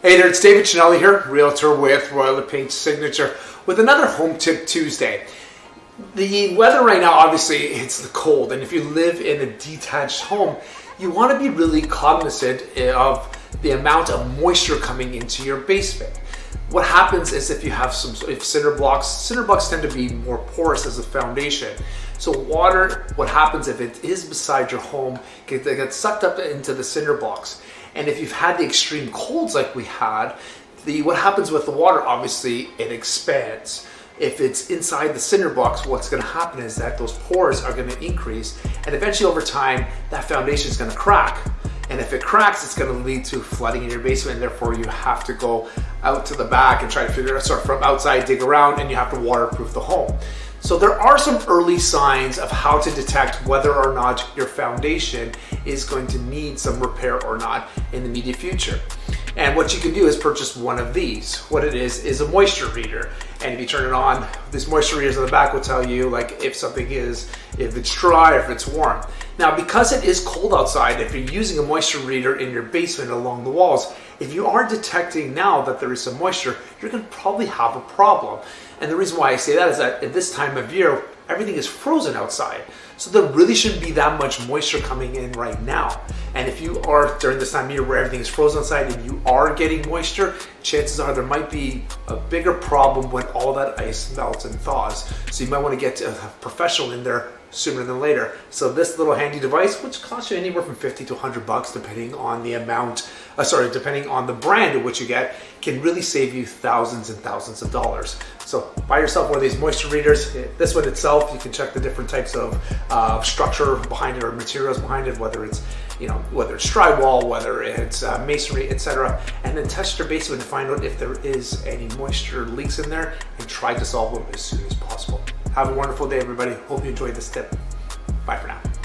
Hey there, it's David Cinelli here, Realtor with Royal Paint Signature, with another Home Tip Tuesday. The weather right now, obviously, it's the cold, and if you live in a detached home, you want to be really cognizant of the amount of moisture coming into your basement. What happens is if you have cinder blocks tend to be more porous as a foundation. So water, what happens if it is beside your home, gets sucked up into the cinder blocks. And if you've had the extreme colds like we had, what happens with the water, obviously, it expands. If it's inside the cinder blocks, what's going to happen is that those pores are going to increase, and eventually over time, that foundation is going to crack. And if it cracks, it's going to lead to flooding in your basement, and therefore you have to go out to the back and try to figure out, from outside, dig around, and you have to waterproof the home. So there are some early signs of how to detect whether or not your foundation is going to need some repair or not in the immediate future. And what you can do is purchase one of these. What it is a moisture reader. And if you turn it on, these moisture readers on the back will tell you like if it's dry, if it's warm. Now, because it is cold outside, if you're using a moisture reader in your basement along the walls, if you are detecting now that there is some moisture, you're going to probably have a problem. And the reason why I say that is that at this time of year, everything is frozen outside. So there really shouldn't be that much moisture coming in right now. And if you are during this time of year where everything is frozen outside and you are getting moisture, chances are there might be a bigger problem when all that ice melts and thaws. So you might want to get a professional in there sooner than later. So this little handy device, which costs you anywhere from $50 to $100 depending on the depending on the brand of which you get, can really save you thousands and thousands of dollars. So buy yourself one of these moisture readers. This one itself, you can check the different types of structure behind it or materials behind it, whether it's drywall, whether it's masonry, etc. And then test your basement to find out if there is any moisture leaks in there and try to solve them as soon as possible. Have a wonderful day, everybody. Hope you enjoyed this tip. Bye for now.